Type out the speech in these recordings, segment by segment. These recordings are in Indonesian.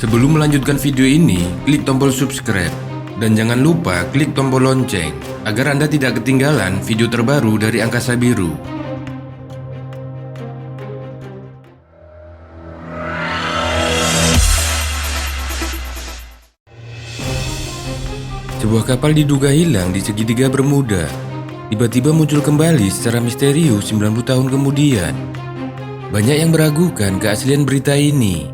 Sebelum melanjutkan video ini, klik tombol subscribe. Dan jangan lupa klik tombol lonceng, agar Anda tidak ketinggalan video terbaru dari Angkasa Biru. Sebuah kapal diduga hilang di segitiga Bermuda. Tiba-tiba muncul kembali secara misterius 90 tahun kemudian. Banyak yang meragukan keaslian berita ini.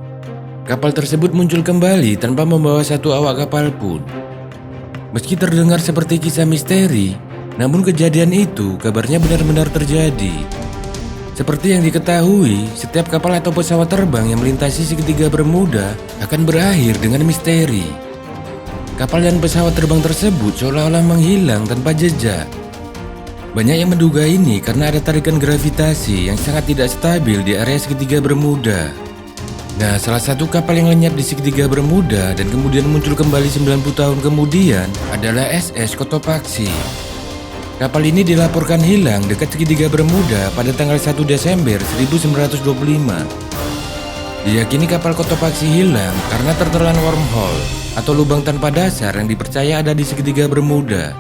Kapal tersebut muncul kembali tanpa membawa satu awak kapal pun. Meski terdengar seperti kisah misteri, namun kejadian itu kabarnya benar-benar terjadi. Seperti yang diketahui, setiap kapal atau pesawat terbang yang melintasi segitiga Bermuda akan berakhir dengan misteri. Kapal dan pesawat terbang tersebut seolah-olah menghilang tanpa jejak. Banyak yang menduga ini karena ada tarikan gravitasi yang sangat tidak stabil di area segitiga Bermuda. Nah, salah satu kapal yang lenyap di segitiga Bermuda dan kemudian muncul kembali 90 tahun kemudian adalah SS Cotopaxi. Kapal ini dilaporkan hilang dekat segitiga Bermuda pada tanggal 1 Desember 1925. Diyakini kapal Cotopaxi hilang karena tertelan wormhole atau lubang tanpa dasar yang dipercaya ada di segitiga Bermuda.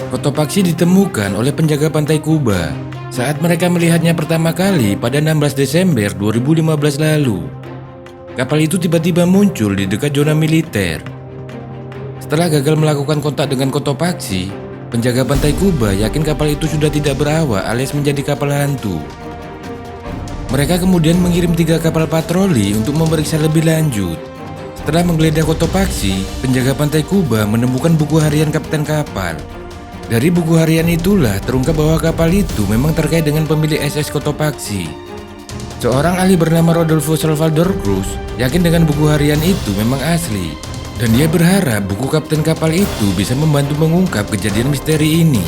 Cotopaxi ditemukan oleh penjaga pantai Kuba saat mereka melihatnya pertama kali pada 16 Desember 2015 lalu. Kapal itu tiba-tiba muncul di dekat zona militer. Setelah gagal melakukan kontak dengan Cotopaxi, penjaga pantai Kuba yakin kapal itu sudah tidak berawak alias menjadi kapal hantu. Mereka kemudian mengirim 3 kapal patroli untuk memeriksa lebih lanjut. Setelah menggeledah Cotopaxi, penjaga pantai Kuba menemukan buku harian kapten kapal. Dari buku harian itulah terungkap bahwa kapal itu memang terkait dengan pemilik SS Cotopaxi. Seorang ahli bernama Rodolfo Salvador Cruz yakin dengan buku harian itu memang asli. Dan dia berharap buku kapten kapal itu bisa membantu mengungkap kejadian misteri ini.